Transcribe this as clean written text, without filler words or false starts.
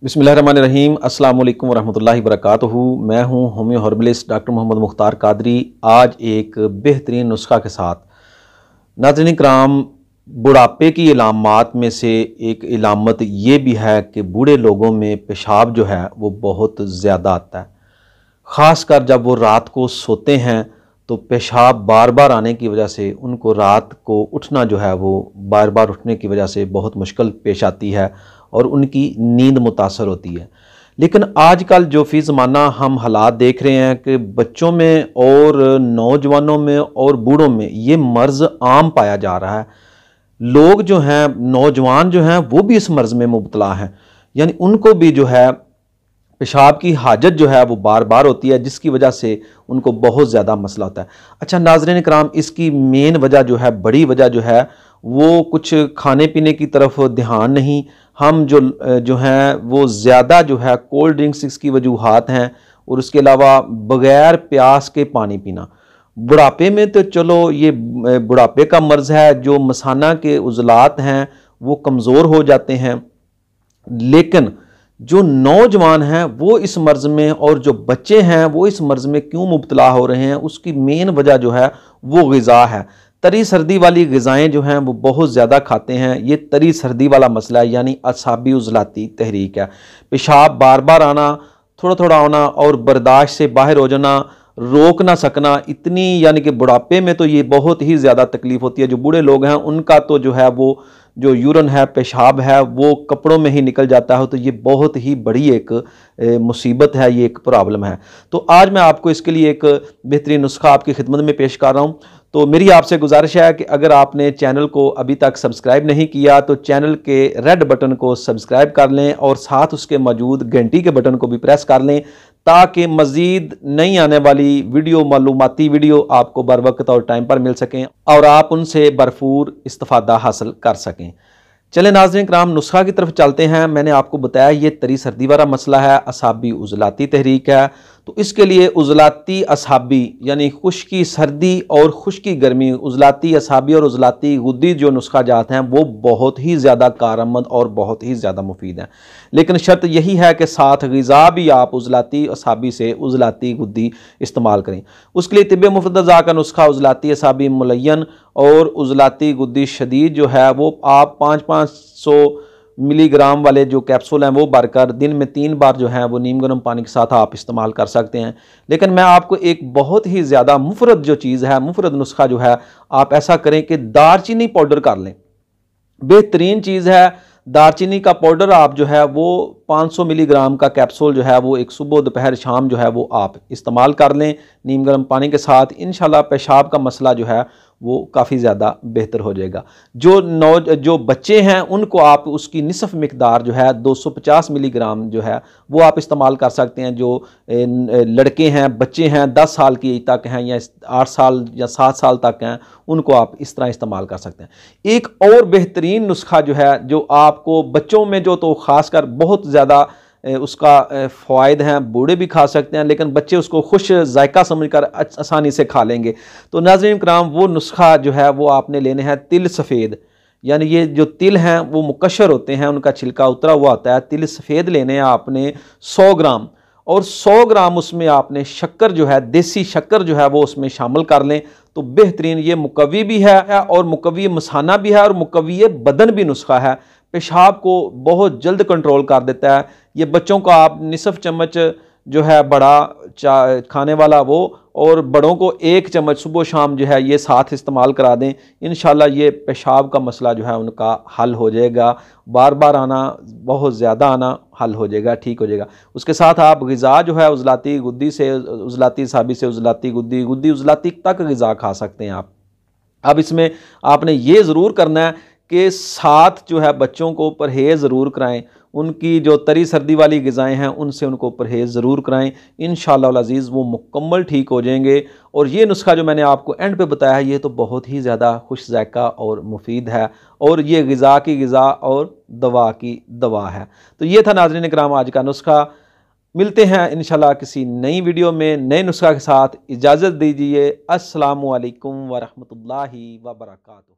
बिस्मिल्लाहिर्रहमानिर्रहीम। अस्सलाम वालेकुम वरहमतुल्लाहि वबरकातुहू। मैं हूं homeo herbalist doctor Mohammad Mukhtar Qadri. आज एक बेहतरीन नुस्खा के साथ नाज़रीन कराम, बुढ़ापे की इलामात में से एक इलामत ये भी है कि बूढ़े लोगों में पेशाब जो है वो बहुत ज़्यादा आता है। ख़ासकर जब वो रात को सोते हैं तो पेशाब बार बार आने की वजह से उनको रात को उठना जो है वो बार बार उठने की वजह से बहुत मुश्किल पेश आती है और उनकी नींद मुतासर होती है। लेकिन आजकल जो फ़ी ज़माना हम हालात देख रहे हैं कि बच्चों में और नौजवानों में और बूढ़ों में ये मर्ज़ आम पाया जा रहा है। लोग जो हैं, नौजवान जो हैं, वो भी इस मर्ज़ में मुब्तला हैं, यानी उनको भी जो है पेशाब की हाजत जो है वो बार बार होती है, जिसकी वजह से उनको बहुत ज़्यादा मसला होता है। अच्छा नाज़रीन कराम, इसकी मेन वजह जो है, बड़ी वजह जो है वो कुछ खाने पीने की तरफ ध्यान नहीं, हम जो हैं वो ज़्यादा जो है कोल्ड ड्रिंक्स इसकी वजूहात हैं, और उसके अलावा बग़ैर प्यास के पानी पीना। बुढ़ापे में तो चलो ये बुढ़ापे का मर्ज़ है, जो मसाना के उज़लात हैं वो कमज़ोर हो जाते हैं, लेकिन जो नौजवान हैं वो इस मर्ज़ में, और जो बच्चे हैं वो इस मर्ज़ में क्यों मुब्तला हो रहे हैं, उसकी मेन वजह जो है वो ग़िज़ा है। तरी सर्दी वाली ग़िज़ाएँ जो हैं वो बहुत ज़्यादा खाते हैं। ये तरी सर्दी वाला मसला है, यानी असाबी उज़लाती तहरीक है। पेशाब बार बार आना, थोड़ा थोड़ा होना और बर्दाश्त से बाहर हो जाना, रोक ना सकना, इतनी यानी कि बुढ़ापे में तो ये बहुत ही ज़्यादा तकलीफ़ होती है। जो बूढ़े लोग हैं उनका तो जो है वो जो यूरन है, पेशाब है, वो कपड़ों में ही निकल जाता है। तो ये बहुत ही बड़ी एक मुसीबत है, ये एक प्रॉब्लम है। तो आज मैं आपको इसके लिए एक बेहतरीन नुस्खा आपकी खिदमत में पेश कर रहा हूँ। तो मेरी आपसे गुजारिश है कि अगर आपने चैनल को अभी तक सब्सक्राइब नहीं किया तो चैनल के रेड बटन को सब्सक्राइब कर लें और साथ उसके मौजूद घंटी के बटन को भी प्रेस कर लें, ताकि मज़ीद नई आने वाली वीडियो, मालूमाती वीडियो आपको बर वक्त और टाइम पर मिल सकें और आप उनसे भरपूर इस्तिफ़ादा हासिल कर सकें। चले नाज़रीन कराम, नुस्खा की तरफ चलते हैं। मैंने आपको बताया ये तरी सर्दी वाला मसला है, असाबी उज़लाती तहरीक है। तो इसके लिए उज़लाती असाबी यानी खुश्की सर्दी और खुश्की गर्मी, उज़लाती असाबी और उज़लाती गुद्दी जो नुस्खा जात हैं वो बहुत ही ज़्यादा कारआमद और बहुत ही ज़्यादा मुफीद हैं। लेकिन शर्त यही है कि साथ ग़िज़ा भी आप उज़लाती असाबी से उज़लाती गुद्दी इस्तेमाल करें। उसके लिए तिब्बे मुफ़्तज़ा का नुस्खा उज़लाती असाबी मुलय्यन और उज़लाती गुद्दी शदीद जो है वो आप 500-500 मिलीग्राम वाले जो कैप्सूल हैं वो भरकर दिन में 3 बार जो है वो नीम गर्म पानी के साथ आप इस्तेमाल कर सकते हैं। लेकिन मैं आपको एक बहुत ही ज़्यादा मुफरद जो चीज़ है, मुफरद नुस्खा जो है, आप ऐसा करें कि दारचीनी पाउडर कर लें। बेहतरीन चीज़ है दारचीनी का पाउडर। आप जो है वो 500 मिलीग्राम का कैप्सूल जो है वो एक सुबह दोपहर शाम जो है वो आप इस्तेमाल कर लें नीम गर्म पानी के साथ। इंशाल्लाह पेशाब का मसला जो है वो काफ़ी ज़्यादा बेहतर हो जाएगा। जो बच्चे हैं उनको आप उसकी निसफ मिकदार जो है 250 मिलीग्राम जो है वो आप इस्तेमाल कर सकते हैं। जो लड़के हैं, बच्चे हैं, 10 साल की एज तक हैं या 8 साल या 7 साल तक हैं, उनको आप इस तरह इस्तेमाल कर सकते हैं। एक और बेहतरीन नुस्खा जो है, जो आपको बच्चों में जो तो ख़ासकर बहुत ज़्यादा उसका फ़ायदे हैं, बूढ़े भी खा सकते हैं, लेकिन बच्चे उसको खुश जायका समझकर आसानी से खा लेंगे। तो नाज़रीन कराम, वो नुस्खा जो है वो आपने लेने हैं तिल सफ़ेद, यानी ये जो तिल हैं वो मुकशर होते हैं, उनका छिलका उतरा हुआ होता है। तिल सफ़ेद लेने हैं आपने 100 ग्राम, और 100 ग्राम उसमें आपने शक्कर जो है, देसी शक्कर जो है वो उसमें शामिल कर लें। तो बेहतरीन ये मुकव्वी भी है और मुकव्वी मसाना भी है और मुकव्वी बदन भी नुस्खा है। पेशाब को बहुत जल्द कंट्रोल कर देता है। ये बच्चों को आप निसफ चम्मच जो है बड़ा खाने वाला वो, और बड़ों को 1 चम्मच सुबह शाम जो है ये साथ इस्तेमाल करा दें। इंशाल्लाह ये पेशाब का मसला जो है उनका हल हो जाएगा। बार बार आना, बहुत ज़्यादा आना हल हो जाएगा, ठीक हो जाएगा। उसके साथ आप ग़िज़ा जो है उज़लाती गुद्दी से, उज़लाती साबी से उज़लाती गुद्दी, गुद्दी उज़लाती तक ग़िज़ा खा सकते हैं आप। अब इसमें आपने ये ज़रूर करना है कि साथ जो है बच्चों को परहेज़ ज़रूर कराएं। उनकी जो तरी सर्दी वाली ग़िज़ाएँ हैं उनसे उनको परहेज़ ज़रूर कराएं। इंशाअल्लाह अज़ीज़ वो मुकम्मल ठीक हो जाएंगे। और ये नुस्खा जो मैंने आपको एंड पे बताया है ये तो बहुत ही ज़्यादा खुश ज़ायक़ा और मुफीद है, और ये ग़िज़ा की ग़िज़ा और दवा की दवा है। तो ये था नाज़रीन इकराम आज का नुस्खा। मिलते हैं इंशाल्लाह किसी नई वीडियो में नए नुस्खा के साथ। इजाज़त दीजिए। अस्सलामु अलैकुम वरहमतुल्लाहि वबरकातुहू।